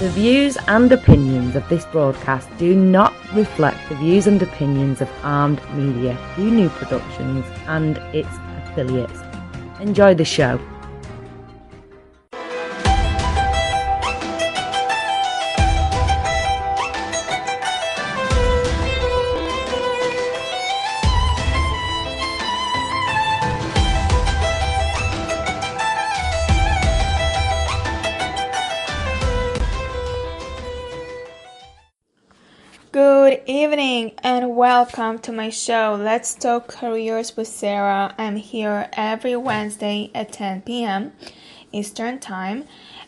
The views and opinions of this broadcast do not reflect the views and opinions of Armed Media, New Productions and its affiliates. Enjoy the show. Good evening and welcome to my show, Let's Talk Careers with Sarah. I'm here every Wednesday at 10 p.m. Eastern Time,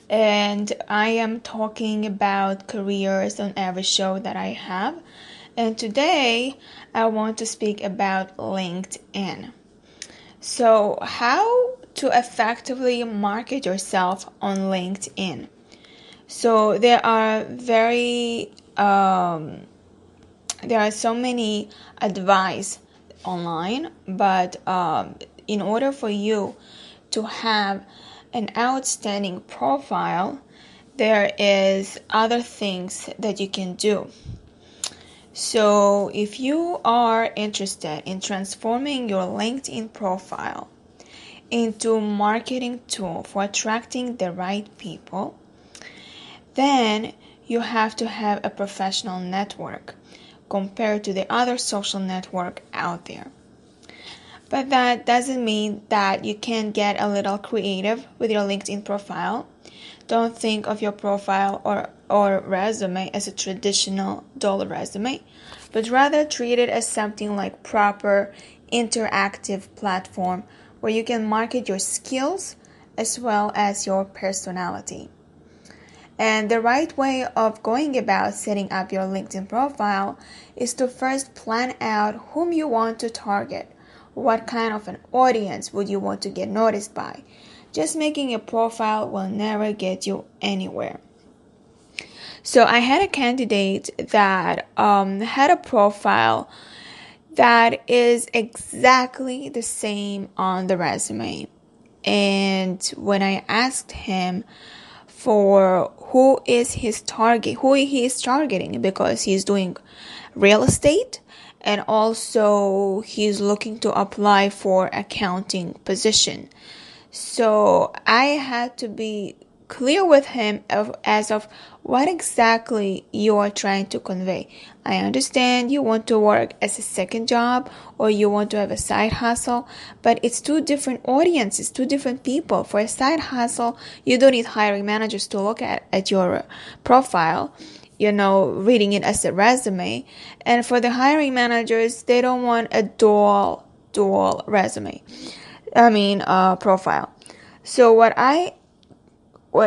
and I am talking about careers on every show that I have. And today I want to speak about LinkedIn. So, how to effectively market yourself on LinkedIn. So there are so many advice online, but in order for you to have an outstanding profile, there is other things that you can do. So if you are interested in transforming your LinkedIn profile into a marketing tool for attracting the right people, then you have to have a professional network compared to the other social network out there. But that doesn't mean that you can't get a little creative with your LinkedIn profile. Don't think of your profile or resume as a traditional dollar resume, but rather treat it as something like proper interactive platform where you can market your skills as well as your personality. And the right way of going about setting up your LinkedIn profile is to first plan out whom you want to target. What kind of an audience would you want to get noticed by? Just making a profile will never get you anywhere. So I had a candidate that had a profile that is exactly the same on the resume. And when I asked him for who he is targeting, because he's doing real estate and also he's looking to apply for accounting position. So I had to be clear with him as of what exactly you are trying to convey. I understand you want to work as a second job or you want to have a side hustle, but it's two different audiences, two different people. For a side hustle, you don't need hiring managers to look at your profile, reading it as a resume. And for the hiring managers, they don't want a dual resume. Profile. So what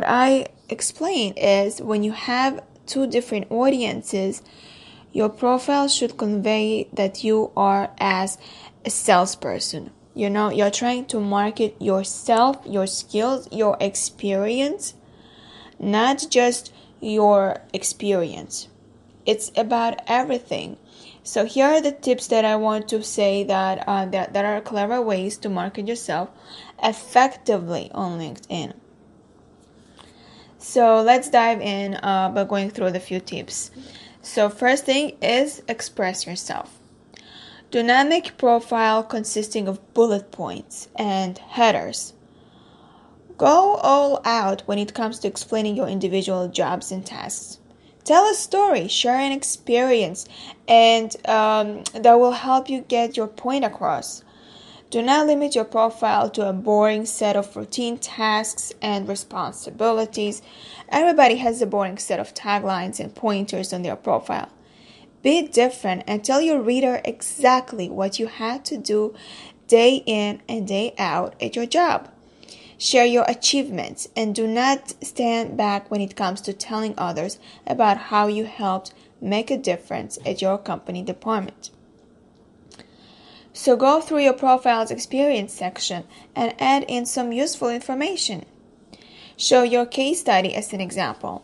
I explain is when you have two different audiences, your profile should convey that you are as a salesperson. You're trying to market yourself, your skills, your experience, not just your experience. It's about everything. So here are the tips that I want to say that are clever ways to market yourself effectively on LinkedIn. So let's dive in by going through the few tips. So first thing is express yourself. Do not make a profile consisting of bullet points and headers. Go all out when it comes to explaining your individual jobs and tasks. Tell a story, share an experience, and that will help you get your point across. Do not limit your profile to a boring set of routine tasks and responsibilities. Everybody has a boring set of taglines and pointers on their profile. Be different and tell your reader exactly what you had to do day in and day out at your job. Share your achievements and do not stand back when it comes to telling others about how you helped make a difference at your company department. So go through your profile's experience section and add in some useful information. Show your case study as an example.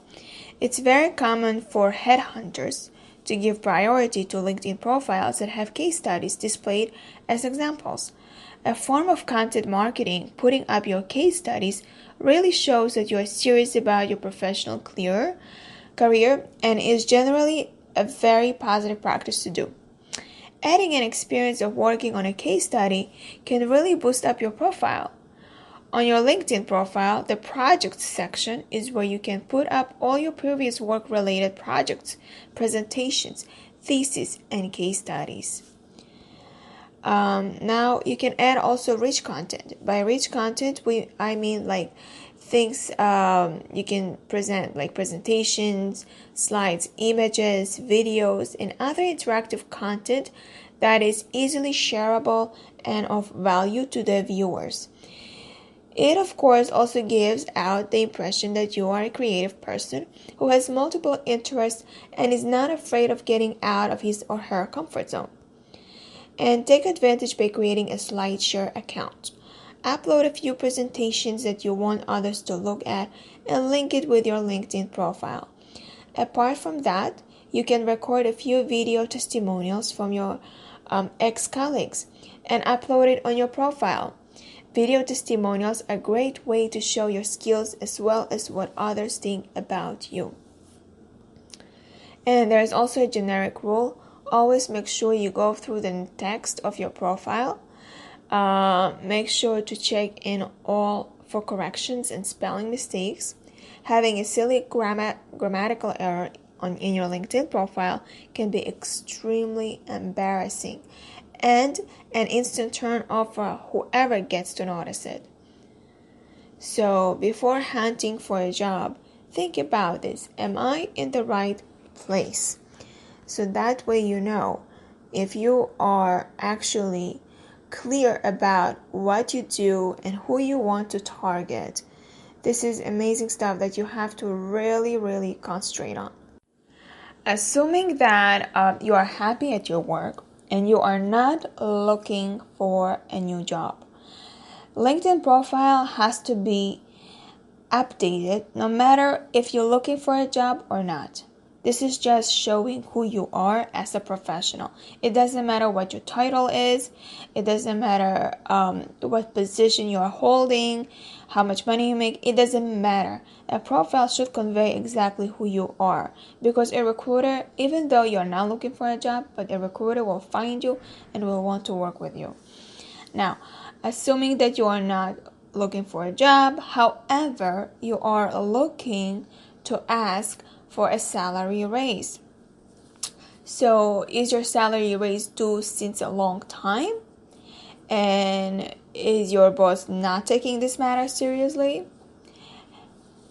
It's very common for headhunters to give priority to LinkedIn profiles that have case studies displayed as examples. A form of content marketing, putting up your case studies, really shows that you are serious about your professional career and is generally a very positive practice to do. Adding an experience of working on a case study can really boost up your profile. On your LinkedIn profile, the projects section is where you can put up all your previous work-related projects, presentations, theses, and case studies. Now you can add also rich content. By rich content, I mean like things you can present, like presentations, slides, images, videos, and other interactive content that is easily shareable and of value to the viewers. It, of course, also gives out the impression that you are a creative person who has multiple interests and is not afraid of getting out of his or her comfort zone. And take advantage by creating a SlideShare account. Upload a few presentations that you want others to look at and link it with your LinkedIn profile. Apart from that, you can record a few video testimonials from your ex-colleagues and upload it on your profile. Video testimonials are a great way to show your skills as well as what others think about you. And there is also a generic rule. Always make sure you go through the text of your profile. Make sure to check in all for corrections and spelling mistakes. Having a silly grammatical error in your LinkedIn profile can be extremely embarrassing and an instant turn off for whoever gets to notice it. So before hunting for a job, think about this. Am I in the right place? So that way you know if you are actually clear about what you do and who you want to target. This is amazing stuff that you have to really, really concentrate on. Assuming that you are happy at your work and you are not looking for a new job, LinkedIn profile has to be updated no matter if you're looking for a job or not. This is just showing who you are as a professional. It doesn't matter what your title is. It doesn't matter what position you are holding, how much money you make. It doesn't matter. A profile should convey exactly who you are, because a recruiter, even though you're not looking for a job, but a recruiter will find you and will want to work with you. Now, assuming that you are not looking for a job, however, you are looking to ask for a salary raise. So is your salary raise due since a long time? And is your boss not taking this matter seriously?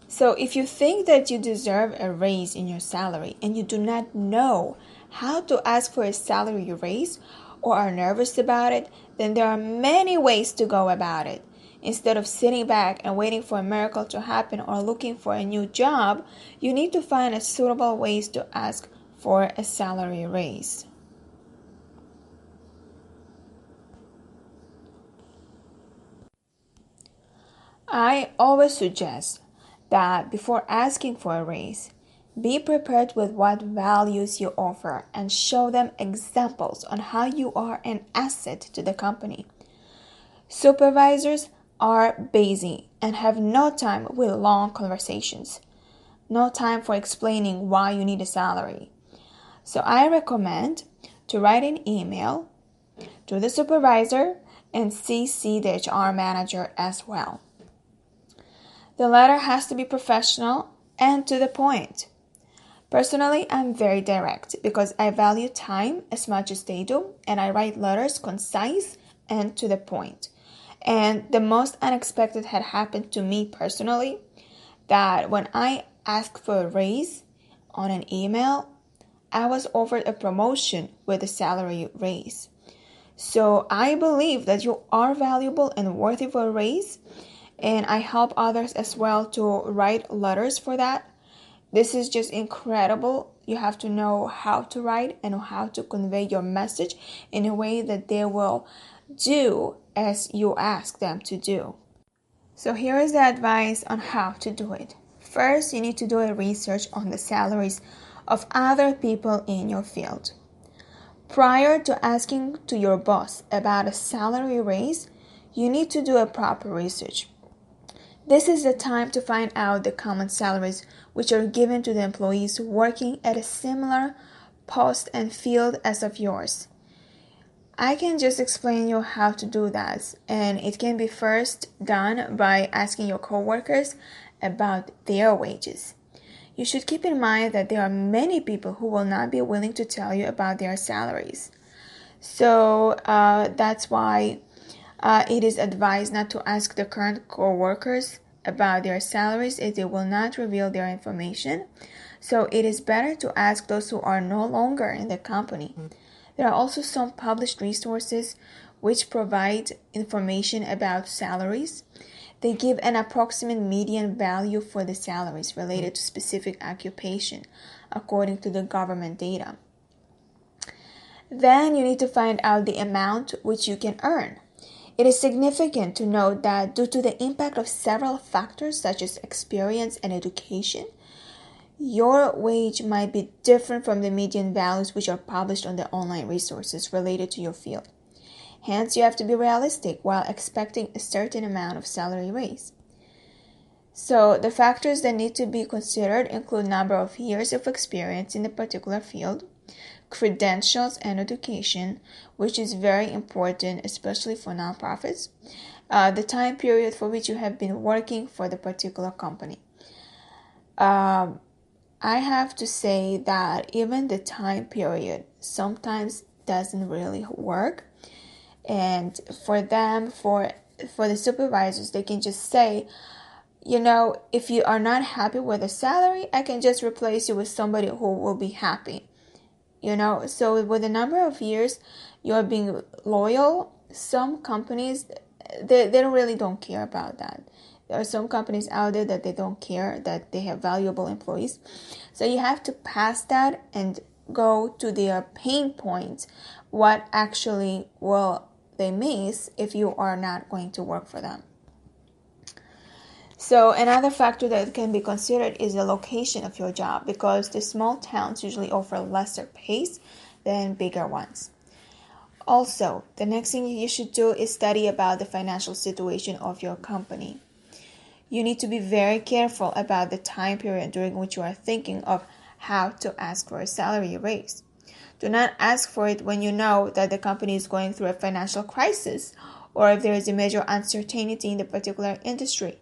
So if you think that you deserve a raise in your salary and you do not know how to ask for a salary raise or are nervous about it, then there are many ways to go about it. Instead of sitting back and waiting for a miracle to happen or looking for a new job, you need to find a suitable ways to ask for a salary raise. I always suggest that before asking for a raise, be prepared with what values you offer and show them examples on how you are an asset to the company. Supervisors are busy and have no time with long conversations, no time for explaining why you need a salary. So I recommend to write an email to the supervisor and CC the HR manager as well. The letter has to be professional and to the point. Personally, I'm very direct because I value time as much as they do, and I write letters concise and to the point. And the most unexpected had happened to me personally, that when I asked for a raise on an email, I was offered a promotion with a salary raise. So I believe that you are valuable and worthy for a raise, and I help others as well to write letters for that. This is just incredible. You have to know how to write and how to convey your message in a way that they will do as you ask them to do. So here is the advice on how to do it. First, you need to do a research on the salaries of other people in your field. Prior to asking to your boss about a salary raise, you need to do a proper research. This is the time to find out the common salaries which are given to the employees working at a similar post and field as of yours. I can just explain you how to do that, and it can be first done by asking your coworkers about their wages. You should keep in mind that there are many people who will not be willing to tell you about their salaries. So that's why it is advised not to ask the current co-workers about their salaries as they will not reveal their information. So it is better to ask those who are no longer in the company. There are also some published resources which provide information about salaries. They give an approximate median value for the salaries related to specific occupation according to the government data. Then you need to find out the amount which you can earn. It is significant to note that due to the impact of several factors such as experience and education, your wage might be different from the median values which are published on the online resources related to your field. Hence, you have to be realistic while expecting a certain amount of salary raise. So, the factors that need to be considered include number of years of experience in a particular field, credentials and education, which is very important, especially for nonprofits, the time period for which you have been working for the particular company. I have to say that even the time period sometimes doesn't really work. And for them, for the supervisors, they can just say, if you are not happy with the salary, I can just replace you with somebody who will be happy. So with the number of years you are being loyal, some companies, they really don't care about that. There are some companies out there that they don't care that they have valuable employees. So you have to pass that and go to their pain points. What actually will they miss if you are not going to work for them? So another factor that can be considered is the location of your job, because the small towns usually offer lesser pays than bigger ones. Also, the next thing you should do is study about the financial situation of your company. You need to be very careful about the time period during which you are thinking of how to ask for a salary raise. Do not ask for it when you know that the company is going through a financial crisis or if there is a major uncertainty in the particular industry.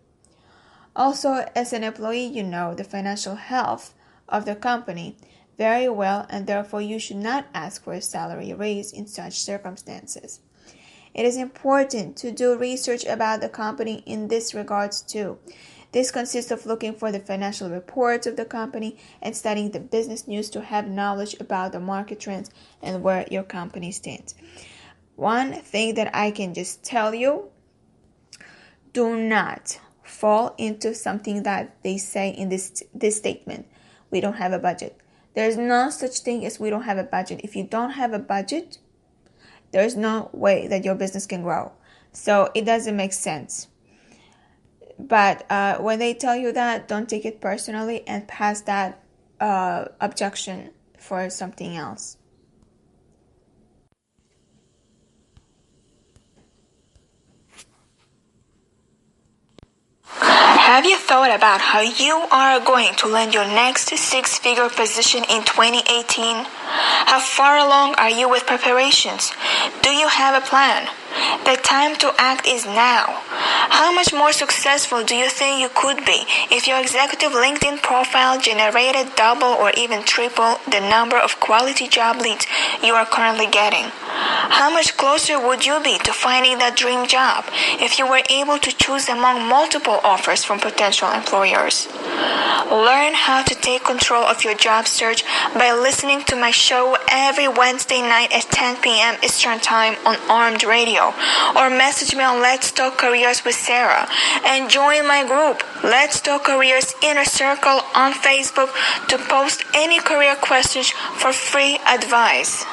Also, as an employee, you know the financial health of the company very well, and therefore you should not ask for a salary raise in such circumstances. It is important to do research about the company in this regards too. This consists of looking for the financial reports of the company and studying the business news to have knowledge about the market trends and where your company stands. One thing that I can just tell you, do not fall into something that they say in this statement. We don't have a budget. There's no such thing as we don't have a budget. If you don't have a budget, there's no way that your business can grow. So it doesn't make sense. But when they tell you that, don't take it personally and pass that objection for something else. Have you thought about how you are going to land your next six-figure position in 2018? How far along are you with preparations? Do you have a plan? The time to act is now. How much more successful do you think you could be if your executive LinkedIn profile generated double or even triple the number of quality job leads you are currently getting? How much closer would you be to finding that dream job if you were able to choose among multiple offers from potential employers? Learn how to take control of your job search by listening to my show every Wednesday night at 10 p.m. Eastern Time on Armed Radio, or message me on Let's Talk Careers with Sarah, and join my group, Let's Talk Careers Inner Circle, on Facebook to post any career questions for free advice.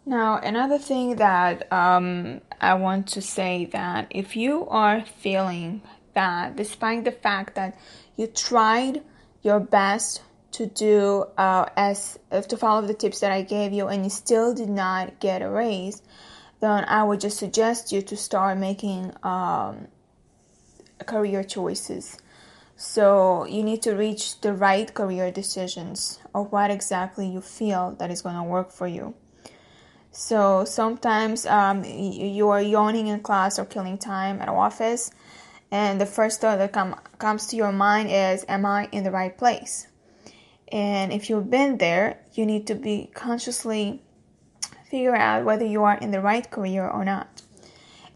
Now, another thing that I want to say, that if you are feeling that despite the fact that you tried your best to do to follow the tips that I gave you and you still did not get a raise, then I would just suggest you to start making career choices. So you need to reach the right career decisions of what exactly you feel that is going to work for you. So sometimes you are yawning in class or killing time at office, and the first thought that comes to your mind is, am I in the right place? And if you've been there, you need to be consciously figure out whether you are in the right career or not.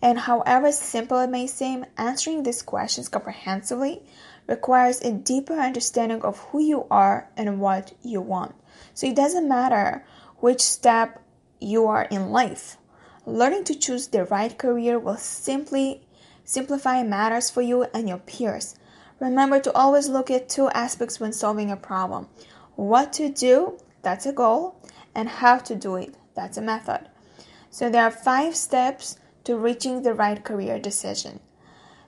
And however simple it may seem, answering these questions comprehensively requires a deeper understanding of who you are and what you want. So it doesn't matter which step you are in life. Learning to choose the right career will simply simplify matters for you and your peers. Remember to always look at two aspects when solving a problem. What to do, that's a goal, and how to do it, that's a method. So there are 5 steps to reaching the right career decision.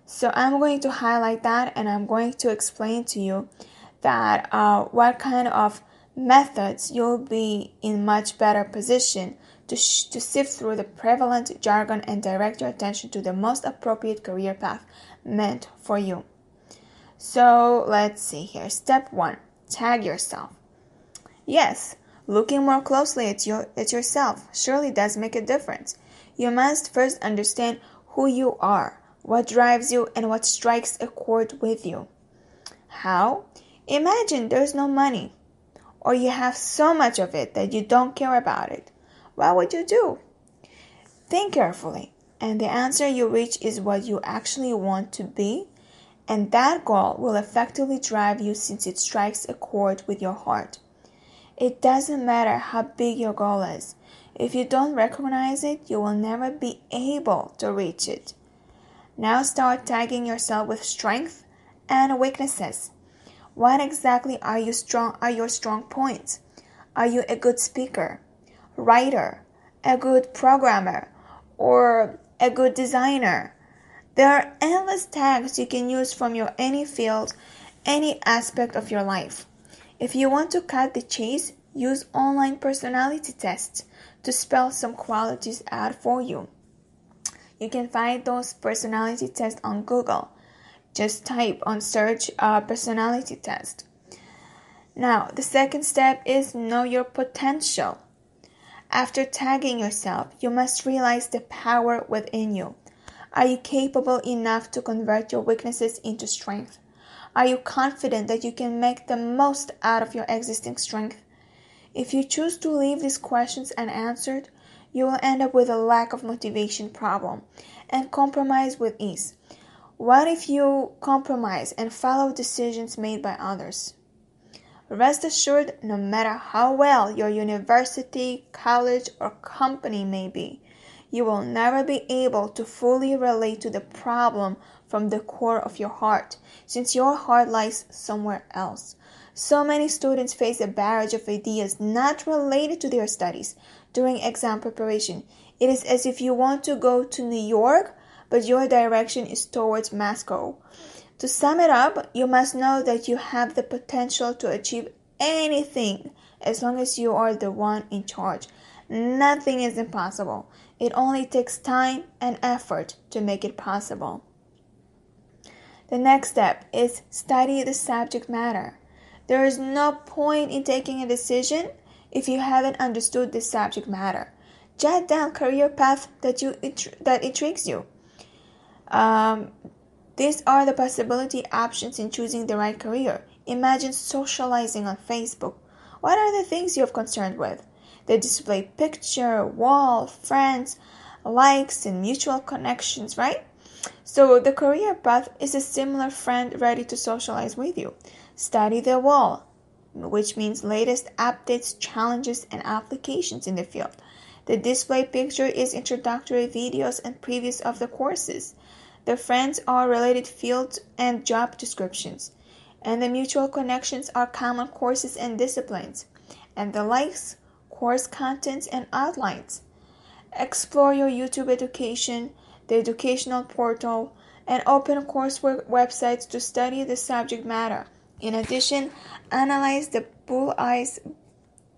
So I'm going to highlight that, and I'm going to explain to you that what kind of methods you'll be in much better position to sift through the prevalent jargon and direct your attention to the most appropriate career path meant for you. So let's see here. Step 1, tag yourself. Yes, looking more closely at yourself surely does make a difference. You must first understand who you are, what drives you, and what strikes a chord with you. How? Imagine there's no money, or you have so much of it that you don't care about it. What would you do? Think carefully, and the answer you reach is what you actually want to be, and that goal will effectively drive you since it strikes a chord with your heart. It doesn't matter how big your goal is. If you don't recognize it, you will never be able to reach it. Now start tagging yourself with strengths and weaknesses. What exactly are your strong points? Are you a good speaker, writer, a good programmer, or a good designer? There are endless tags you can use from your any field, any aspect of your life. If you want to cut the chase, use online personality tests to spell some qualities out for you. You can find those personality tests on Google. Just type on search personality test. Now, the second step is know your potential. After tagging yourself, you must realize the power within you. Are you capable enough to convert your weaknesses into strength? Are you confident that you can make the most out of your existing strength? If you choose to leave these questions unanswered, you will end up with a lack of motivation problem and compromise with ease. What if you compromise and follow decisions made by others? Rest assured, no matter how well your university, college, or company may be, you will never be able to fully relate to the problem from the core of your heart, since your heart lies somewhere else. So many students face a barrage of ideas not related to their studies during exam preparation. It is as if you want to go to New York, but your direction is towards Moscow. To sum it up, you must know that you have the potential to achieve anything as long as you are the one in charge. Nothing is impossible. It only takes time and effort to make it possible. The next step is study the subject matter. There is no point in taking a decision if you haven't understood the subject matter. Jot down career path that intrigues you. These are the possibility options in choosing the right career. Imagine socializing on Facebook. What are the things you are concerned with? They display picture, wall, friends, likes, and mutual connections, right? So the career path is a similar friend ready to socialize with you. Study the wall, which means latest updates, challenges, and applications in the field. The display picture is introductory videos and previews of the courses. The friends are related fields and job descriptions. And the mutual connections are common courses and disciplines. And the likes, course contents, and outlines. Explore your YouTube education, the educational portal, and open coursework websites to study the subject matter. In addition, analyze the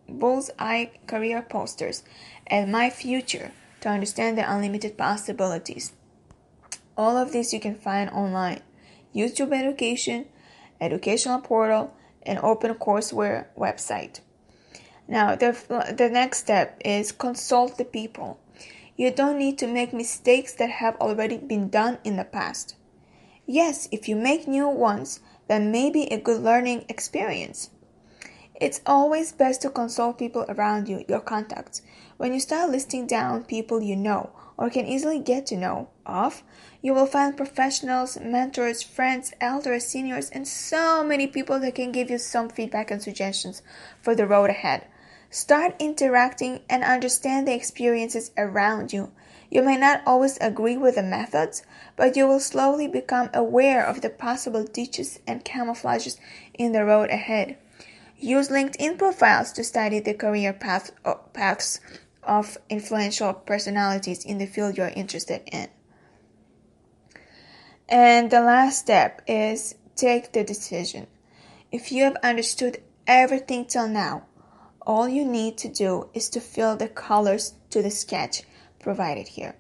bullseye career posters and My Future to understand the unlimited possibilities. All of this you can find online. YouTube education, educational portal, and open courseware website. Now, the next step is consult the people. You don't need to make mistakes that have already been done in the past. Yes, if you make new ones, that may be a good learning experience. It's always best to consult people around you, your contacts. When you start listing down people you know or can easily get to know of, you will find professionals, mentors, friends, elders, seniors, and so many people that can give you some feedback and suggestions for the road ahead. Start interacting and understand the experiences around you. You may not always agree with the methods, but you will slowly become aware of the possible ditches and camouflages in the road ahead. Use LinkedIn profiles to study the career paths of influential personalities in the field you're interested in. And the last step is take the decision. If you have understood everything till now, all you need to do is to fill the colors to the sketch provided here.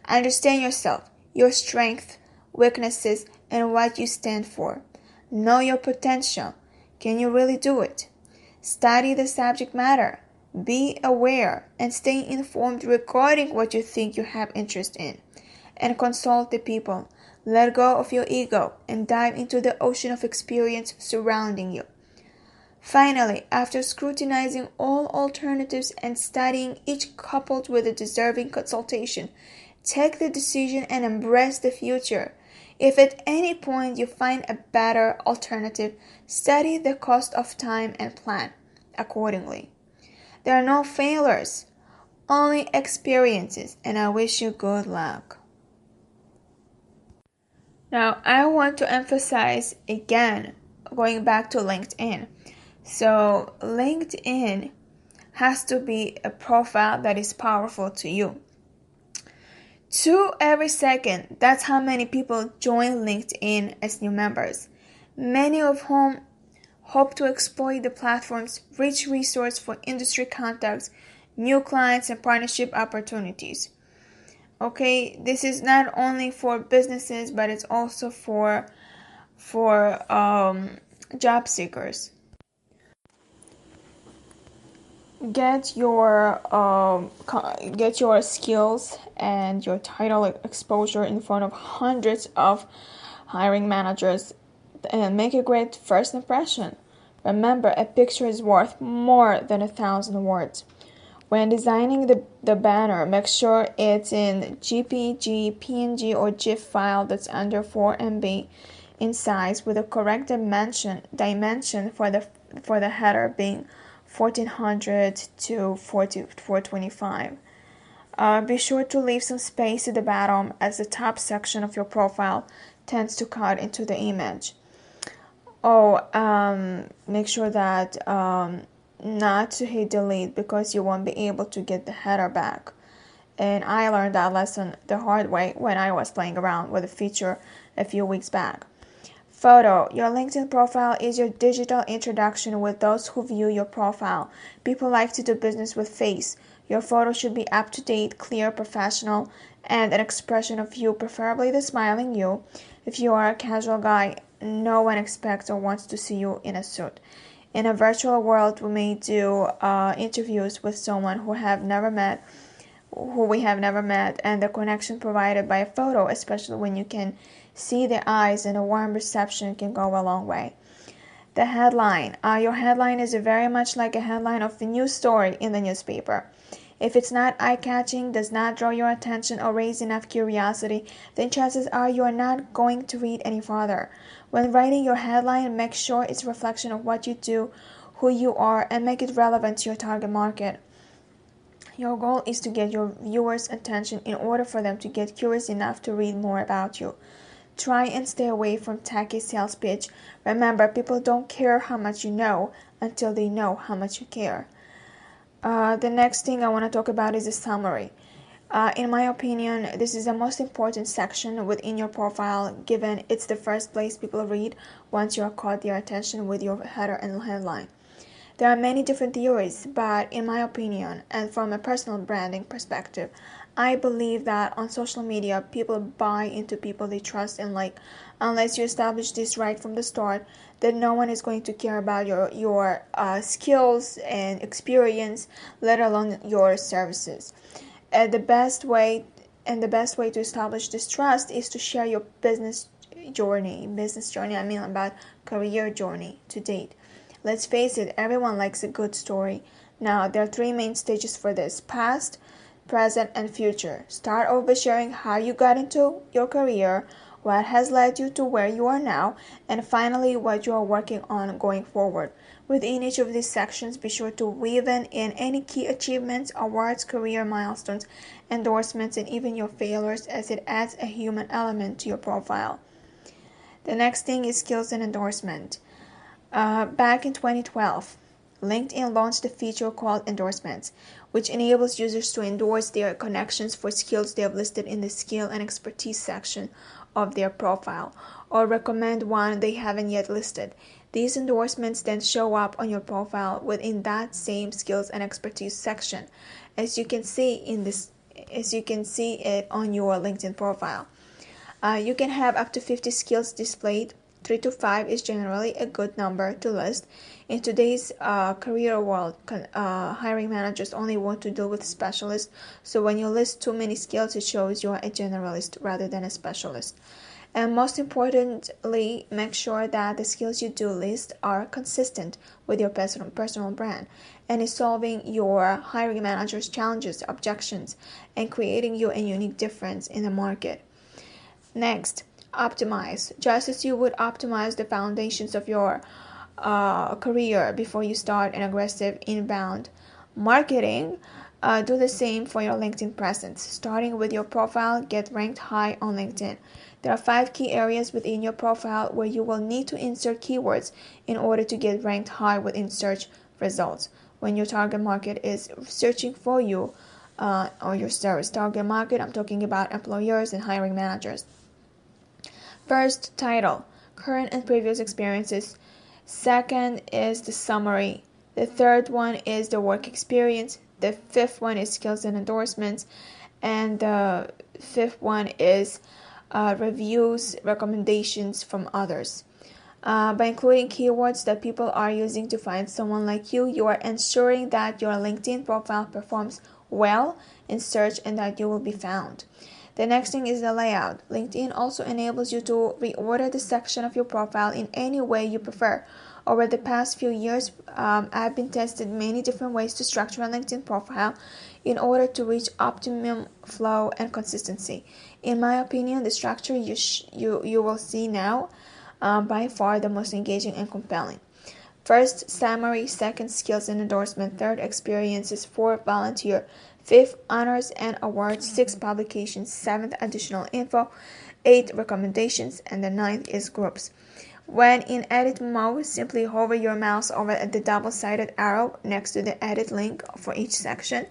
Understand yourself, your strengths, weaknesses, and what you stand for. Know your potential. Can you really do it? Study the subject matter. Be aware and stay informed regarding what you think you have interest in. And consult the people. Let go of your ego and dive into the ocean of experience surrounding you. Finally, after scrutinizing all alternatives and studying each coupled with a deserving consultation, take the decision and embrace the future. If at any point you find a better alternative, study the cost of time and plan accordingly. There are no failures, only experiences, and I wish you good luck. Now, I want to emphasize again, going back to LinkedIn. So LinkedIn has to be a profile that is powerful to you. 2 every second, that's how many people join LinkedIn as new members, many of whom hope to exploit the platform's rich resource for industry contacts, new clients, and partnership opportunities. Okay, this is not only for businesses, but it's also for job seekers. Get your skills and your title exposure in front of hundreds of hiring managers and make a great first impression. Remember, a picture is worth more than 1,000 words. When designing the banner, make sure it's in JPG, PNG, or GIF file that's under 4 MB in size with the correct dimension for the header being 1400 to 425. Be sure to leave some space at the bottom as the top section of your profile tends to cut into the image. Make sure that not to hit delete because you won't be able to get the header back. And I learned that lesson the hard way when I was playing around with the feature a few weeks back. Photo. Your LinkedIn profile is your digital introduction with those who view your profile. People like to do business with face. Your photo should be up to date, clear, professional, and an expression of you, preferably the smiling you. If you are a casual guy, no one expects or wants to see you in a suit. In a virtual world, we may do interviews with someone who we have never met, and the connection provided by a photo, especially when you can see the eyes and a warm reception, can go a long way. The headline. Your headline is very much like a headline of a news story in the newspaper. If it's not eye-catching, does not draw your attention, or raise enough curiosity, then chances are you are not going to read any further. When writing your headline, make sure it's a reflection of what you do, who you are, and make it relevant to your target market. Your goal is to get your viewers' attention in order for them to get curious enough to read more about you. Try and stay away from tacky sales pitch. Remember, people don't care how much you know until they know how much you care. The next thing I want to talk about is a summary. In my opinion, this is the most important section within your profile, given it's the first place people read once you have caught their attention with your header and headline. There are many different theories, but in my opinion, and from a personal branding perspective, I believe that on social media, people buy into people they trust and like. Unless you establish this right from the start, then no one is going to care about your skills and experience, let alone your services. The best way to establish this trust is to share your business journey. I mean about career journey to date. Let's face it, everyone likes a good story. Now, there are three main stages for this: past, present, and future. Start off by sharing how you got into your career, what has led you to where you are now, and finally, what you are working on going forward. Within each of these sections, be sure to weave in any key achievements, awards, career milestones, endorsements, and even your failures, as it adds a human element to your profile. The next thing is skills and endorsement. Back in 2012, LinkedIn launched a feature called endorsements, which enables users to endorse their connections for skills they have listed in the skill and expertise section of their profile, or recommend one they haven't yet listed. These endorsements then show up on your profile within that same skills and expertise section, as you can see it on your LinkedIn profile. You can have up to 50 skills displayed. 3 to 5 is generally a good number to list. In today's career world, hiring managers only want to deal with specialists, so when you list too many skills, it shows you are a generalist rather than a specialist. And most importantly, make sure that the skills you do list are consistent with your personal brand and is solving your hiring manager's challenges, objections, and creating you a unique difference in the market. Next, optimize. Just as you would optimize the foundations of your career before you start an aggressive inbound marketing, do the same for your LinkedIn presence. Starting with your profile, get ranked high on LinkedIn. There are 5 key areas within your profile where you will need to insert keywords in order to get ranked high within search results. When your target market is searching for you or your service. Target market, I'm talking about employers and hiring managers. First, title, current and previous experiences. Second is the summary. The third one is the work experience. The fifth one is skills and endorsements. And the fifth one is reviews, recommendations from others. By including keywords that people are using to find someone like you, you are ensuring that your LinkedIn profile performs well in search and that you will be found. The next thing is the layout. LinkedIn also enables you to reorder the section of your profile in any way you prefer. Over the past few years, I've been tested many different ways to structure a LinkedIn profile in order to reach optimum flow and consistency. In my opinion, the structure you will see now by far the most engaging and compelling. First, summary. Second, skills and endorsement. Third, experiences. Fourth, volunteer. Fifth, honors and awards. Sixth, publications. Seventh, additional info. Eighth, recommendations. And the ninth is groups. When in edit mode, simply hover your mouse over the double-sided arrow next to the edit link for each section.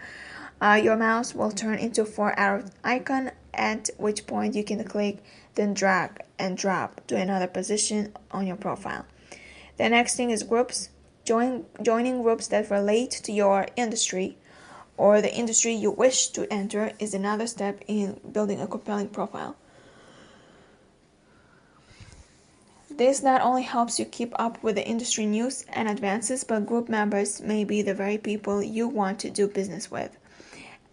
Your mouse will turn into 4-arrow icon, at which point you can click, then drag and drop to another position on your profile. The next thing is groups. Joining groups that relate to your industry or the industry you wish to enter is another step in building a compelling profile. This not only helps you keep up with the industry news and advances, but group members may be the very people you want to do business with.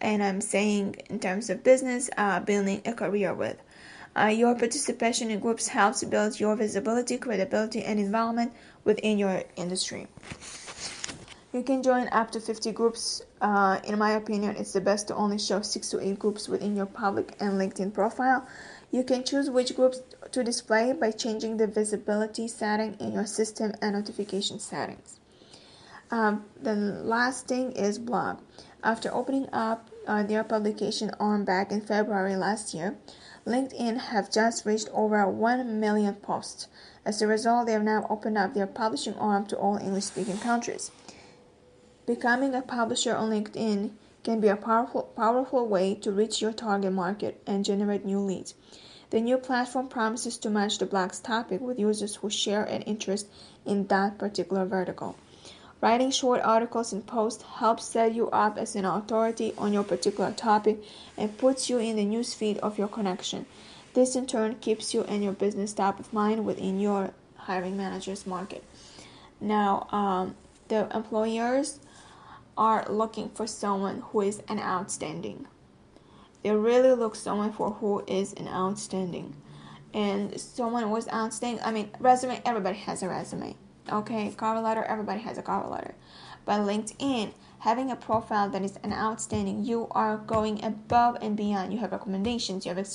And I'm saying in terms of business, building a career with. Your participation in groups helps build your visibility, credibility, and involvement within your industry. You can join up to 50 groups. In my opinion, it's the best to only show 6 to 8 groups within your public and LinkedIn profile. You can choose which groups to display by changing the visibility setting in your system and notification settings. The last thing is blog. After opening up their publication arm back in February last year, LinkedIn have just reached over 1 million posts. As a result, they have now opened up their publishing arm to all English-speaking countries. Becoming a publisher on LinkedIn can be a powerful way to reach your target market and generate new leads. The new platform promises to match the blog's topic with users who share an interest in that particular vertical. Writing short articles and posts helps set you up as an authority on your particular topic and puts you in the newsfeed of your connection. This in turn keeps you and your business top of mind within your hiring manager's market. Now, the employers are looking for someone who is an outstanding. They really look someone for who is an outstanding. And someone who is outstanding, resume, everybody has a resume. Okay, cover letter, everybody has a cover letter. But LinkedIn, having a profile that is an outstanding, you are going above and beyond. You have recommendations, you have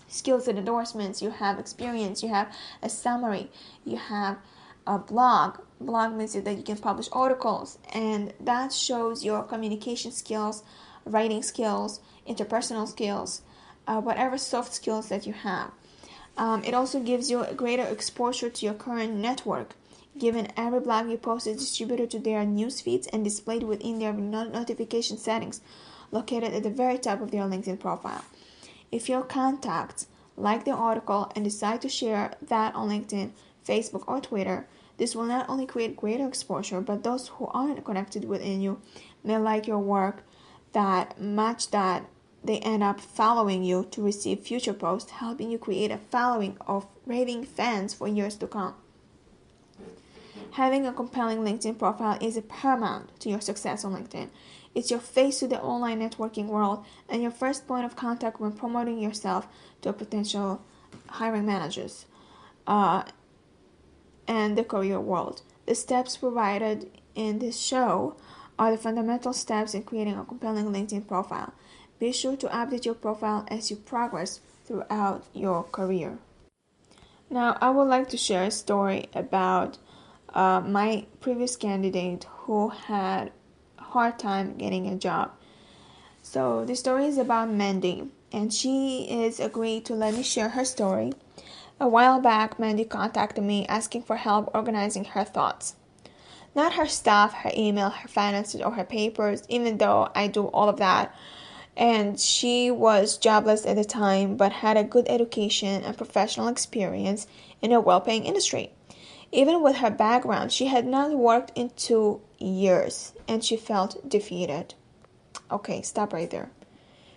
skills and endorsements, you have experience, you have a summary, you have a blog. Blog means that you can publish articles, and that shows your communication skills, writing skills, interpersonal skills, whatever soft skills that you have. It also gives you a greater exposure to your current network, given every blog you post is distributed to their news feeds and displayed within their notification settings, located at the very top of their LinkedIn profile. If your contacts like the article and decide to share that on LinkedIn, Facebook, or Twitter, this will not only create greater exposure, but those who aren't connected within you may like your work that match that. They end up following you to receive future posts, helping you create a following of raving fans for years to come. Having a compelling LinkedIn profile is paramount to your success on LinkedIn. It's your face to the online networking world and your first point of contact when promoting yourself to potential hiring managers and the career world. The steps provided in this show are the fundamental steps in creating a compelling LinkedIn profile. Be sure to update your profile as you progress throughout your career. Now, I would like to share a story about my previous candidate who had a hard time getting a job. So the story is about Mandy, and she is agreed to let me share her story. A while back, Mandy contacted me asking for help organizing her thoughts. Not her stuff, her email, her finances, or her papers, even though I do all of that. And she was jobless at the time, but had a good education and professional experience in a well-paying industry. Even with her background, she had not worked in 2 years, and she felt defeated. Okay, stop right there.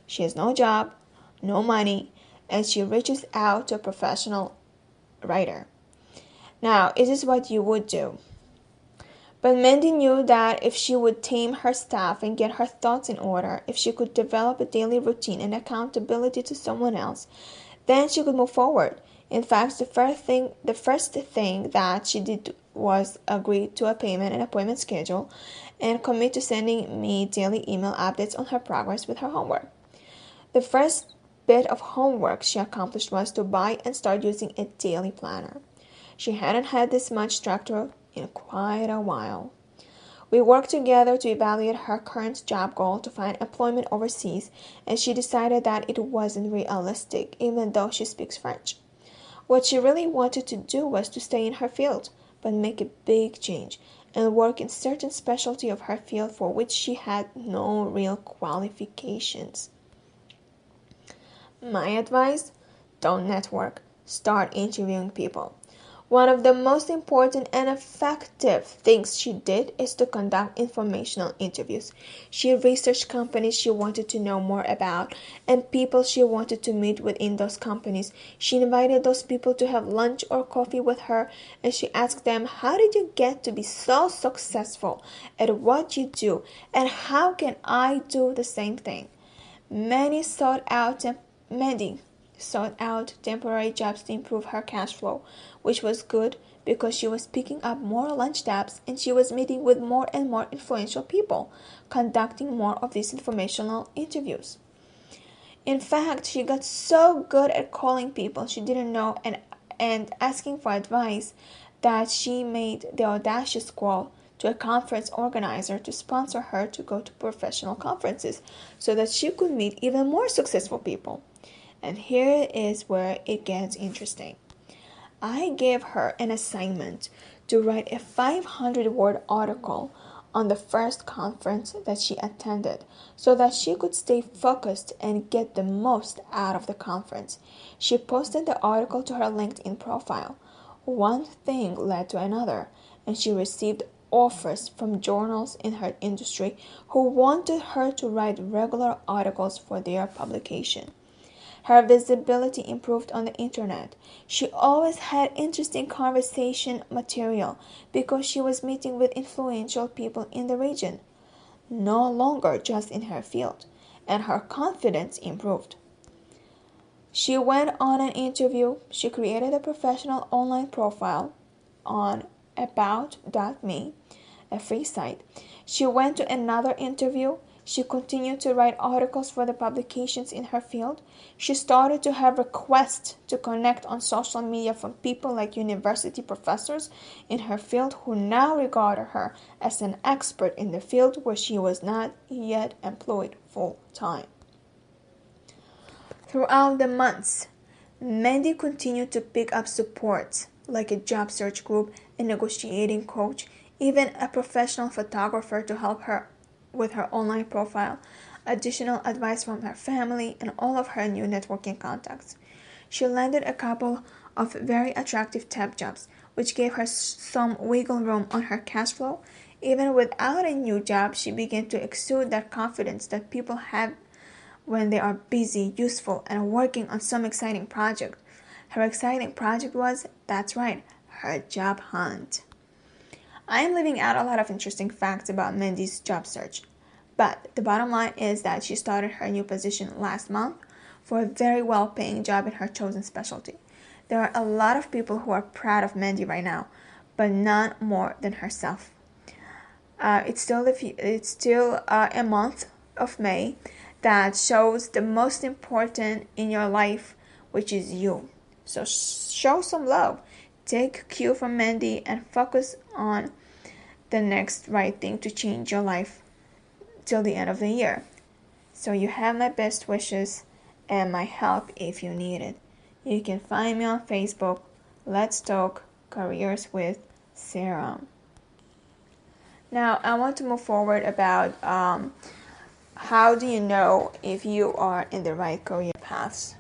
She has no job, no money, and she reaches out to a professional writer. Now, is this what you would do? But Mandy knew that if she would tame her staff and get her thoughts in order, if she could develop a daily routine and accountability to someone else, then she could move forward. In fact, the first thing that she did was agree to a payment and appointment schedule and commit to sending me daily email updates on her progress with her homework. The first bit of homework she accomplished was to buy and start using a daily planner. She hadn't had this much structure in quite a while. We worked together to evaluate her current job goal to find employment overseas, and she decided that it wasn't realistic, even though she speaks French. What she really wanted to do was to stay in her field, but make a big change and work in certain specialty of her field for which she had no real qualifications. My advice: don't network. Start interviewing people. One of the most important and effective things she did is to conduct informational interviews. She researched companies she wanted to know more about and people she wanted to meet within those companies. She invited those people to have lunch or coffee with her, and she asked them, how did you get to be so successful at what you do, and how can I do the same thing? Mandy sought out temporary jobs to improve her cash flow, which was good because she was picking up more lunch tabs and she was meeting with more and more influential people, conducting more of these informational interviews. In fact, she got so good at calling people she didn't know and asking for advice that she made the audacious call to a conference organizer to sponsor her to go to professional conferences so that she could meet even more successful people. And here is where it gets interesting. I gave her an assignment to write a 500-word article on the first conference that she attended so that she could stay focused and get the most out of the conference. She posted the article to her LinkedIn profile. One thing led to another, and she received offers from journals in her industry who wanted her to write regular articles for their publication. Her visibility improved on the internet. She always had interesting conversation material because she was meeting with influential people in the region, no longer just in her field, and her confidence improved. She went on an interview. She created a professional online profile on about.me, a free site. She went to another interview. She continued to write articles for the publications in her field. She started to have requests to connect on social media from people like university professors in her field who now regarded her as an expert in the field where she was not yet employed full time. Throughout the months, Mandy continued to pick up support like a job search group, a negotiating coach, even a professional photographer to help her with her online profile, additional advice from her family, and all of her new networking contacts. She landed a couple of very attractive temp jobs, which gave her some wiggle room on her cash flow. Even without a new job, she began to exude that confidence that people have when they are busy, useful, and working on some exciting project. Her exciting project was, that's right, her job hunt. I am leaving out a lot of interesting facts about Mandy's job search, but the bottom line is that she started her new position last month for a very well-paying job in her chosen specialty. There are a lot of people who are proud of Mandy right now, but none more than herself. It's still a month of May that shows the most important in your life, which is you. So show some love. Take cue from Mandy and focus on the next right thing to change your life till the end of the year. So you have my best wishes and my help if you need it. You can find me on Facebook. Let's talk careers with Sara. Now I want to move forward about how do you know if you are in the right career paths?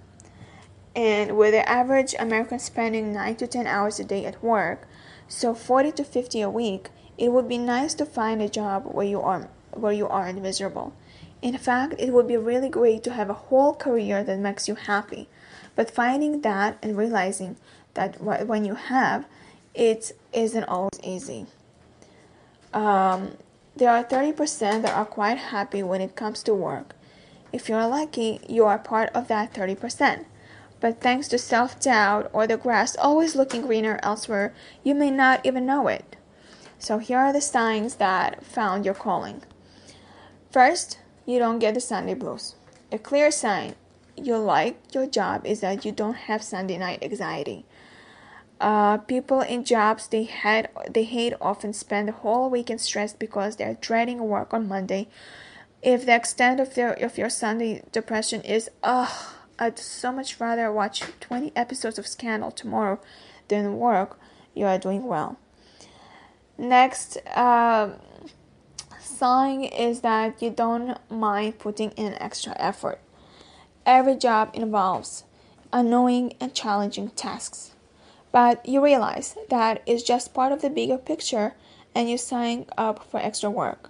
And with the average American spending 9 to 10 hours a day at work, so 40 to 50 a week, it would be nice to find a job where you aren't miserable. In fact, it would be really great to have a whole career that makes you happy. But finding that and realizing that when you have, it isn't always easy. There are 30% that are quite happy when it comes to work. If you're lucky, you are part of that 30%. But thanks to self-doubt or the grass always looking greener elsewhere, you may not even know it. So here are the signs that found your calling. First, you don't get the Sunday blues. A clear sign you like your job is that you don't have Sunday night anxiety. People in jobs they hate often spend the whole weekend stressed because they're dreading work on Monday. If the extent of your Sunday depression is, I'd so much rather watch 20 episodes of Scandal tomorrow than work, you are doing well. Next sign is that you don't mind putting in extra effort. Every job involves annoying and challenging tasks, but you realize that it's just part of the bigger picture and you sign up for extra work.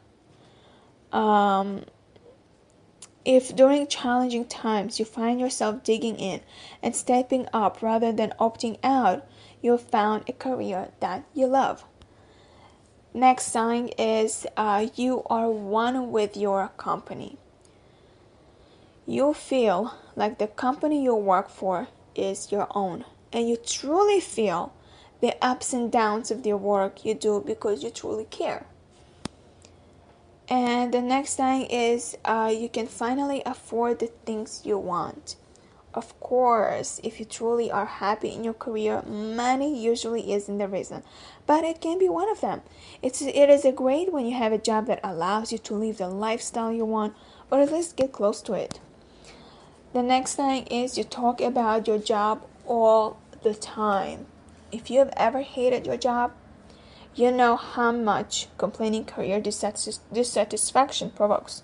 If during challenging times you find yourself digging in and stepping up rather than opting out, you've found a career that you love. Next sign is you are one with your company. You feel like the company you work for is your own, and you truly feel the ups and downs of the work you do because you truly care. And the next thing is you can finally afford the things you want. Of course, if you truly are happy in your career, money usually isn't the reason, but it can be one of them. It is a great when you have a job that allows you to live the lifestyle you want, or at least get close to it. The next thing is you talk about your job all the time. If you have ever hated your job, you know how much complaining career dissatisfaction provokes.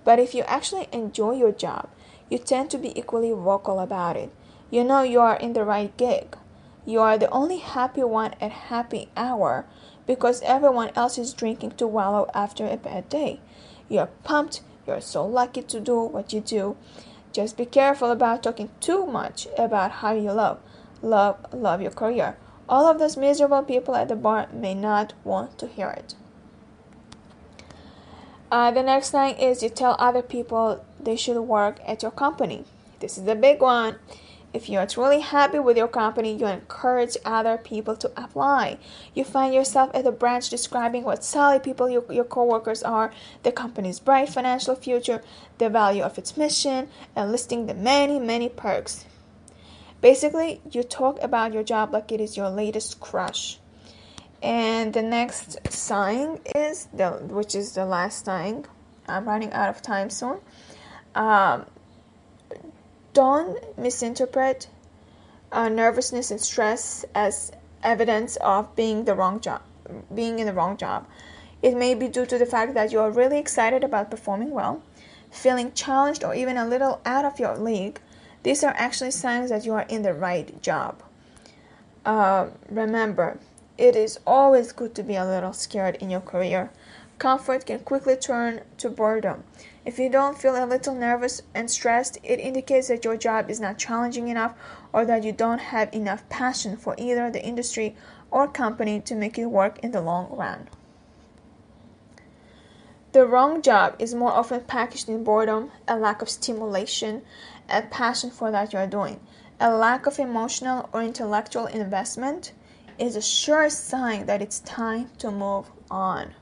But if you actually enjoy your job, you tend to be equally vocal about it. You know you are in the right gig. You are the only happy one at happy hour because everyone else is drinking to wallow after a bad day. You're pumped, you're so lucky to do what you do. Just be careful about talking too much about how you love your career. All of those miserable people at the bar may not want to hear it. The next thing is you tell other people they should work at your company. This is the big one. If you are truly happy with your company, you encourage other people to apply. You find yourself at the branch describing what solid people your coworkers are, the company's bright financial future, the value of its mission, and listing the many, many perks. Basically, you talk about your job like it is your latest crush. And the next sign is, which is the last sign. I'm running out of time soon. Don't misinterpret nervousness and stress as evidence of being in the wrong job. It may be due to the fact that you are really excited about performing well, feeling challenged, or even a little out of your league. These are actually signs that you are in the right job. Remember, it is always good to be a little scared in your career. Comfort can quickly turn to boredom. If you don't feel a little nervous and stressed, it indicates that your job is not challenging enough or that you don't have enough passion for either the industry or company to make it work in the long run. The wrong job is more often packaged in boredom, a lack of stimulation, a passion for that you're doing. A lack of emotional or intellectual investment is a sure sign that it's time to move on.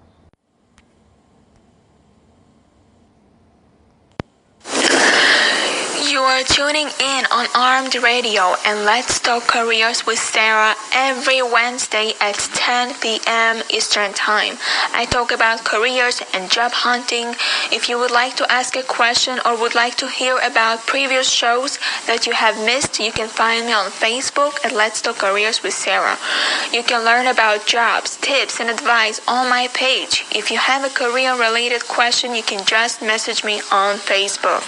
You are tuning in on Armed Radio and Let's Talk Careers with Sara every Wednesday at 10 p.m. Eastern Time. I talk about careers and job hunting. If you would like to ask a question or would like to hear about previous shows that you have missed, you can find me on Facebook at Let's Talk Careers with Sara. You can learn about jobs, tips, and advice on my page. If you have a career-related question, you can just message me on Facebook.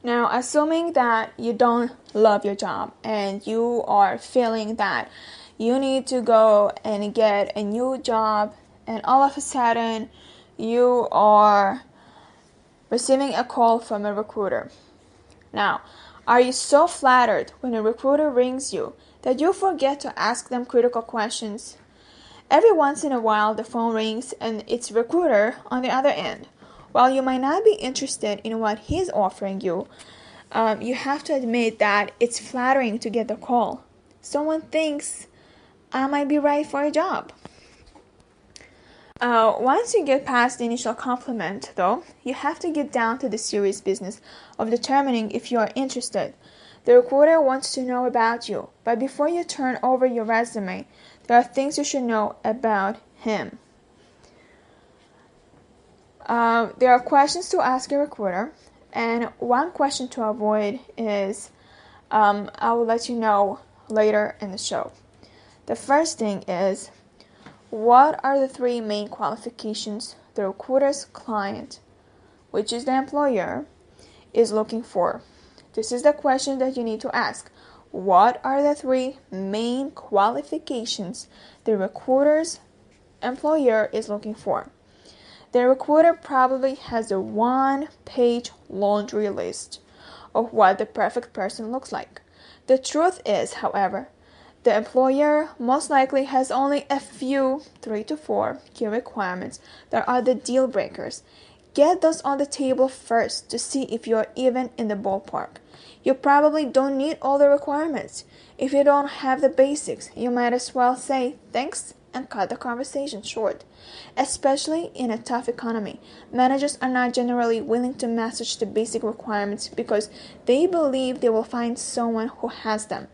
Now, assuming that you don't love your job and you are feeling that you need to go and get a new job, and all of a sudden you are receiving a call from a recruiter. Now, are you so flattered when a recruiter rings you that you forget to ask them critical questions? Every once in a while the phone rings and it's a recruiter on the other end. While you might not be interested in what he's offering you, you have to admit that it's flattering to get the call. Someone thinks I might be right for a job. Once you get past the initial compliment, though, you have to get down to the serious business of determining if you are interested. The recruiter wants to know about you, but before you turn over your resume, there are things you should know about him. There are questions to ask a recruiter, and one question to avoid is, I will let you know later in the show. The first thing is, what are the 3 main qualifications the recruiter's client, which is the employer, is looking for? This is the question that you need to ask. What are the 3 main qualifications the recruiter's employer is looking for? The recruiter probably has a 1-page laundry list of what the perfect person looks like. The truth is, however, the employer most likely has only a few, 3 to 4, key requirements that are the deal breakers. Get those on the table first to see if you're even in the ballpark. You probably don't need all the requirements. If you don't have the basics, you might as well say thanks and cut the conversation short. Especially in a tough economy, managers are not generally willing to message the basic requirements because they believe they will find someone who has them.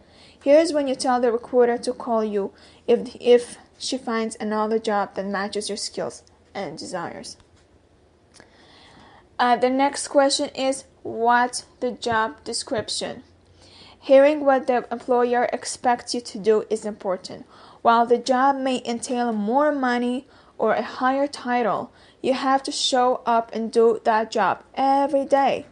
Here's when you tell the recruiter to call you if she finds another job that matches your skills and desires. The next question is, what's the job description? Hearing what the employer expects you to do is important. While the job may entail more money or a higher title, you have to show up and do that job every day.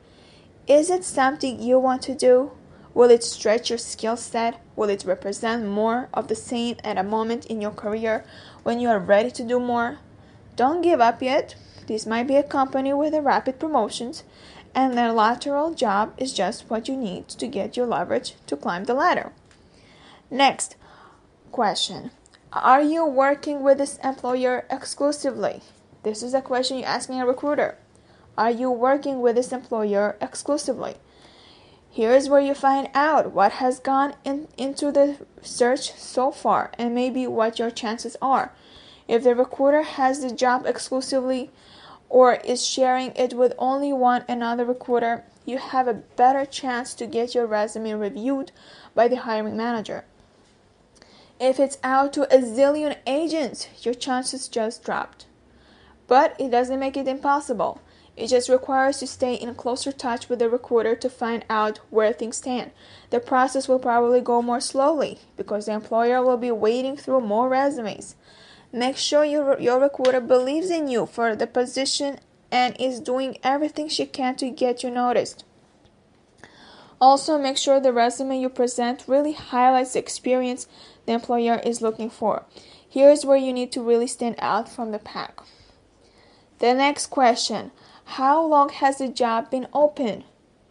Is it something you want to do? Will it stretch your skill set? Will it represent more of the same at a moment in your career when you are ready to do more? Don't give up yet. This might be a company with a rapid promotions, and their lateral job is just what you need to get your leverage to climb the ladder. Next question. Are you working with this employer exclusively? This is a question you're asking a recruiter. Are you working with this employer exclusively? Here is where you find out what has gone into the search so far and maybe what your chances are. If the recruiter has the job exclusively or is sharing it with only one another recruiter, you have a better chance to get your resume reviewed by the hiring manager. If it's out to a zillion agents, your chances just dropped. But it doesn't make it impossible. It just requires to stay in closer touch with the recruiter to find out where things stand. The process will probably go more slowly because the employer will be wading through more resumes. Make sure your recruiter believes in you for the position and is doing everything she can to get you noticed. Also, make sure the resume you present really highlights the experience the employer is looking for. Here's where you need to really stand out from the pack. The next question. How long has the job been open?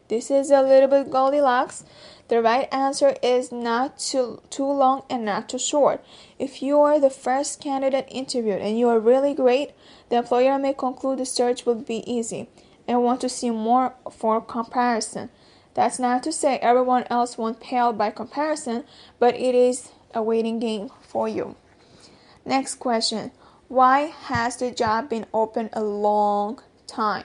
This is a little bit Goldilocks. The right answer is not too long and not too short. If you are the first candidate interviewed and you are really great, the employer may conclude the search will be easy and want to see more for comparison. That's not to say everyone else won't pale by comparison, but it is a waiting game for you. Next question. Why has the job been open a long time?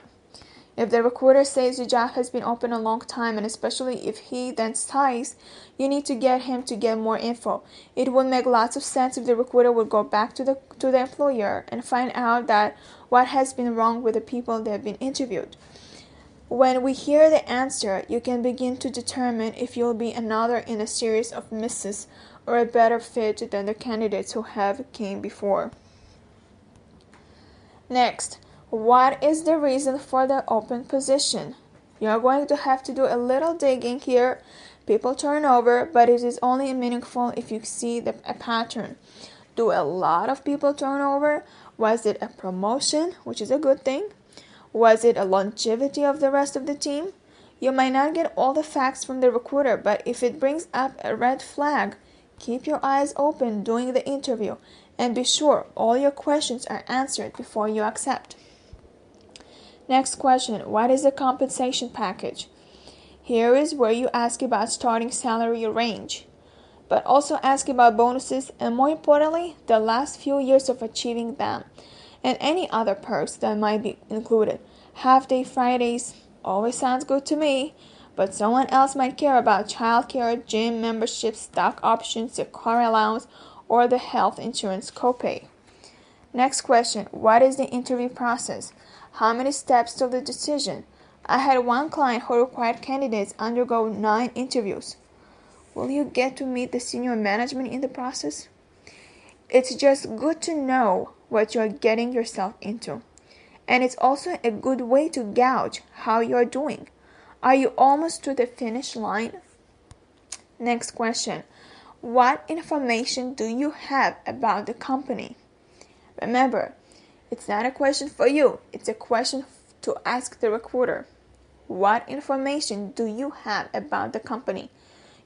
If the recruiter says the job has been open a long time, and especially if he then sighs, you need to get him to get more info. It would make lots of sense if the recruiter would go back to the employer and find out that what has been wrong with the people that have been interviewed. When we hear the answer, you can begin to determine if you'll be another in a series of misses or a better fit than the candidates who have came before. Next, what is the reason for the open position? You're going to have to do a little digging here. People turn over, but it is only meaningful if you see a pattern. Do a lot of people turn over? Was it a promotion, which is a good thing? Was it a longevity of the rest of the team? You might not get all the facts from the recruiter, but if it brings up a red flag, keep your eyes open during the interview and be sure all your questions are answered before you accept. Next question, what is the compensation package? Here is where you ask about starting salary range, but also ask about bonuses and more importantly, the last few years of achieving them and any other perks that might be included. Half-day Fridays always sounds good to me, but someone else might care about childcare, gym membership, stock options, your car allowance, or the health insurance copay. Next question, what is the interview process? How many steps to the decision? I had one client who required candidates undergo 9 interviews. Will you get to meet the senior management in the process? It's just good to know what you're getting yourself into. And it's also a good way to gauge how you're doing. Are you almost to the finish line? Next question. What information do you have about the company? Remember, it's not a question for you. It's a question to ask the recruiter. What information do you have about the company?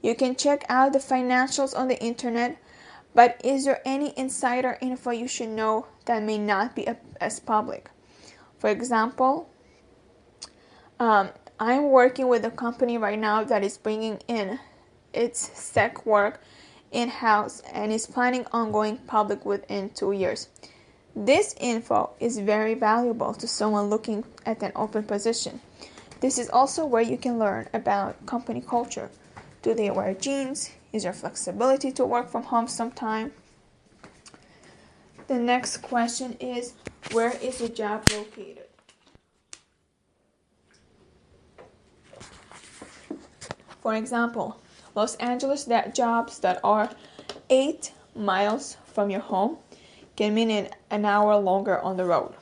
You can check out the financials on the internet, but is there any insider info you should know that may not be as public? For example, I'm working with a company right now that is bringing in its SEC work in-house and is planning on going public within 2 years. This info is very valuable to someone looking at an open position. This is also where you can learn about company culture. Do they wear jeans? Is there flexibility to work from home sometime? The next question is, where is the job located? For example, Los Angeles jobs that are 8 miles from your home can mean an hour longer on the road.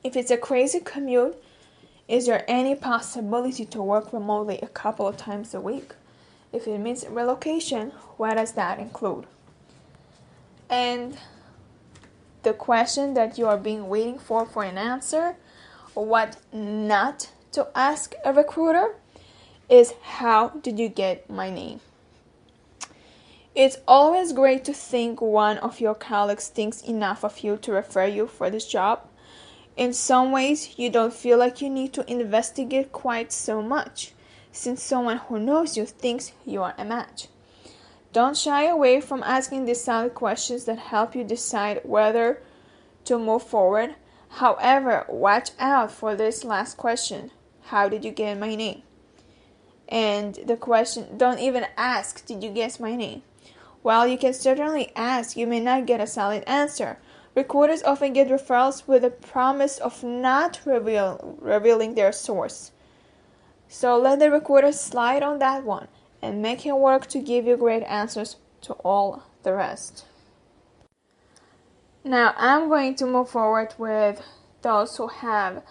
If it's a crazy commute, is there any possibility to work remotely a couple of times a week? If it means relocation, what does that include? And the question that you are being waiting for an answer, what not to ask a recruiter, is how did you get my name? It's always great to think one of your colleagues thinks enough of you to refer you for this job. In some ways, you don't feel like you need to investigate quite so much, since someone who knows you thinks you are a match. Don't shy away from asking these solid questions that help you decide whether to move forward. However, watch out for this last question. How did you get my name? And the question, don't even ask, did you guess my name? While you can certainly ask, you may not get a solid answer. Recruiters often get referrals with the promise of not revealing their source. So let the recruiter slide on that one and make him work to give you great answers to all the rest. Now I'm going to move forward with those who have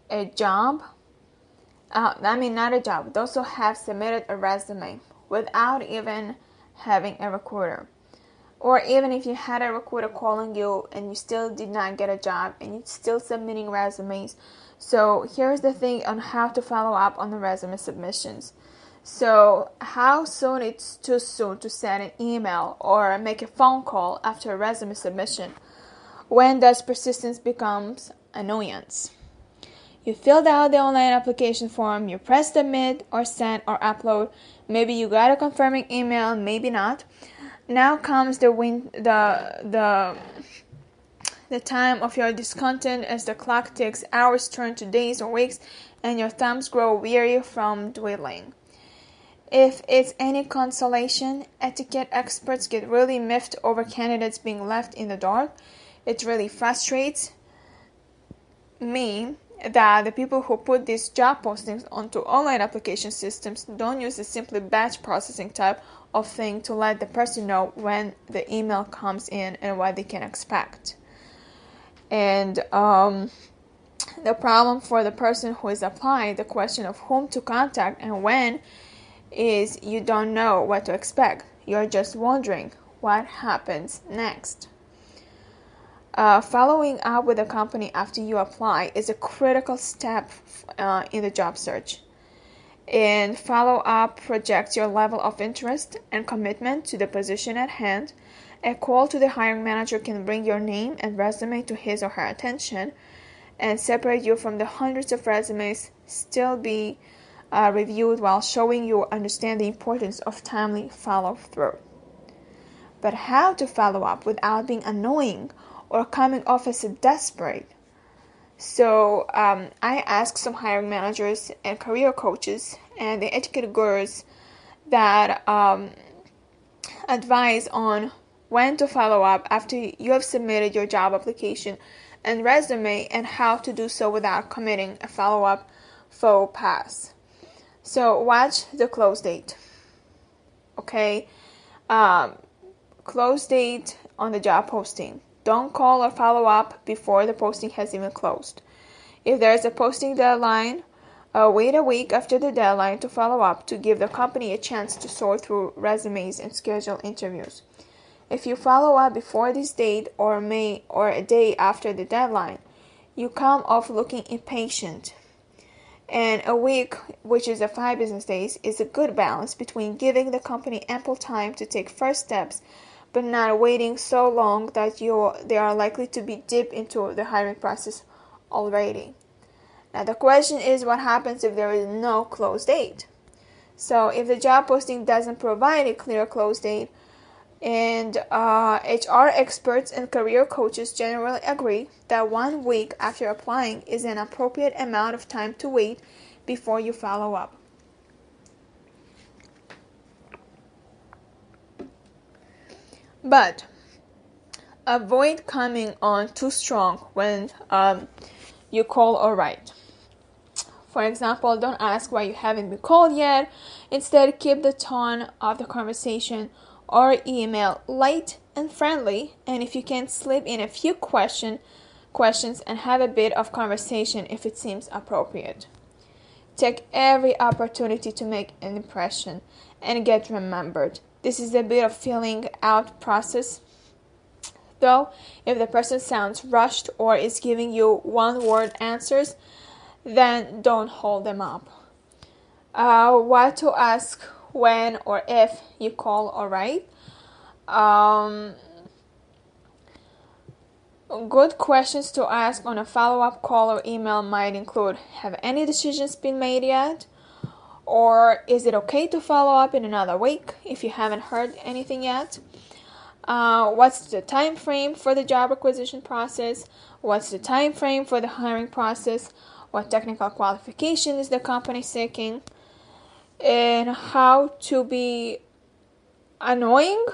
a job. Not a job. Those who have submitted a resume without even having a recruiter. Or even if you had a recruiter calling you and you still did not get a job and you're still submitting resumes. So here's the thing on how to follow up on the resume submissions. So how soon it's too soon to send an email or make a phone call after a resume submission? When does persistence becomes annoyance? You filled out the online application form, you press submit or send or upload. Maybe you got a confirming email, maybe not. Now comes the time of your discontent as the clock ticks, hours turn to days or weeks, and your thumbs grow weary from dwindling. If it's any consolation, etiquette experts get really miffed over candidates being left in the dark. It really frustrates me that the people who put these job postings onto online application systems don't use a simply batch processing type of thing to let the person know when the email comes in and what they can expect. And the problem for the person who is applying, the question of whom to contact and when, is you don't know what to expect. You're just wondering what happens next. Following up with a company after you apply is a critical step in the job search. And follow-up projects your level of interest and commitment to the position at hand. A call to the hiring manager can bring your name and resume to his or her attention and separate you from the hundreds of resumes still be reviewed while showing you understand the importance of timely follow-through. But how to follow up without being annoying or coming off as desperate? So I asked some hiring managers and career coaches and the etiquette gurus that advise on when to follow up after you have submitted your job application and resume and how to do so without committing a follow-up faux pas. So watch the close date. Okay? Close date on the job posting. Don't call or follow up before the posting has even closed. If there is a posting deadline, wait a week after the deadline to follow up to give the company a chance to sort through resumes and schedule interviews. If you follow up before this date or a day after the deadline, you come off looking impatient. And a week, which is 5 business days, is a good balance between giving the company ample time to take first steps but not waiting so long that they are likely to be deep into the hiring process already. Now the question is, what happens if there is no close date? So if the job posting doesn't provide a clear close date, and HR experts and career coaches generally agree that 1 week after applying is an appropriate amount of time to wait before you follow up. But avoid coming on too strong when you call or write. For example, don't ask why you haven't been called yet. Instead, keep the tone of the conversation or email light and friendly, and if you can, slip in a few questions and have a bit of conversation if it seems appropriate. Take every opportunity to make an impression and get remembered. This is a bit of filling out process. Though, if the person sounds rushed or is giving you one-word answers, then don't hold them up. What to ask when or if you call or write. Good questions to ask on a follow-up call or email might include, have any decisions been made yet? Or is it okay to follow up in another week if you haven't heard anything yet? What's the time frame for the job acquisition process? What's the time frame for the hiring process? What technical qualification is the company seeking? And how to be annoying,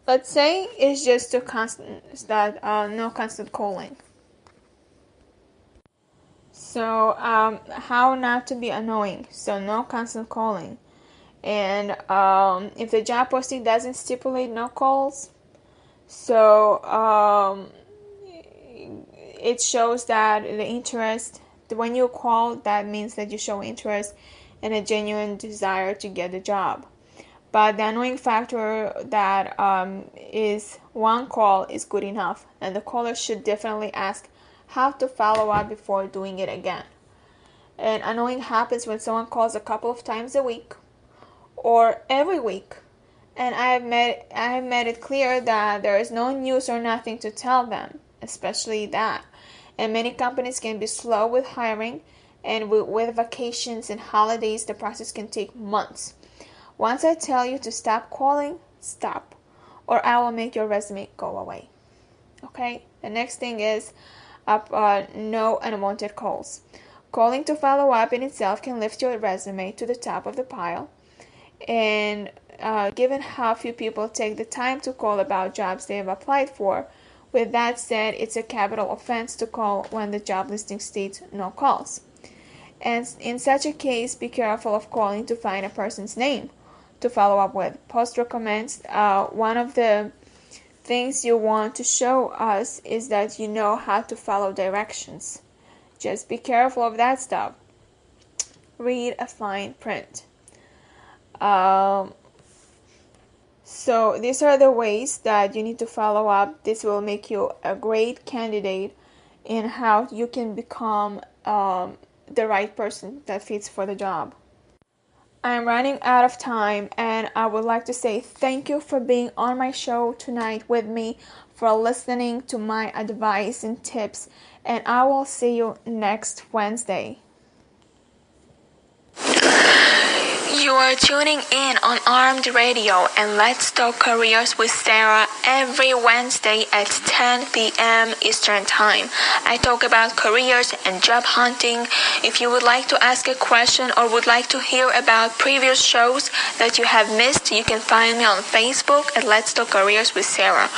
let's say, is just no constant calling. So how not to be annoying? So no constant calling. And if the job posting doesn't stipulate no calls, so it shows that the interest, when you call, that means that you show interest and a genuine desire to get the job. But the annoying factor that is one call is good enough, and the caller should definitely ask how to follow up before doing it again. And annoying happens when someone calls a couple of times a week or every week, and I have made it clear that there is no news or nothing to tell them, especially that. And many companies can be slow with hiring, and with vacations and holidays, the process can take months. Once I tell you to stop calling, stop, or I will make your resume go away. Okay? The next thing is no unwanted calls. Calling to follow up in itself can lift your resume to the top of the pile. And given how few people take the time to call about jobs they have applied for, with that said, it's a capital offense to call when the job listing states no calls. And in such a case, be careful of calling to find a person's name to follow up with. Post recommends one of the things you want to show us is that you know how to follow directions. Just be careful of that stuff. Read a fine print. So these are the ways that you need to follow up. This will make you a great candidate in how you can become the right person that fits for the job. I'm running out of time, and I would like to say thank you for being on my show tonight with me, for listening to my advice and tips, and I will see you next Wednesday. You are tuning in on Armed Radio and Let's Talk Careers with Sara every Wednesday at 10 p.m. Eastern Time. I talk about careers and job hunting. If you would like to ask a question or would like to hear about previous shows that you have missed, you can find me on Facebook at Let's Talk Careers with Sara.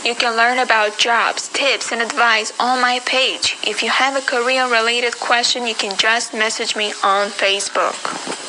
You can learn about jobs, tips, and advice on my page. If you have a career-related question, you can just message me on Facebook.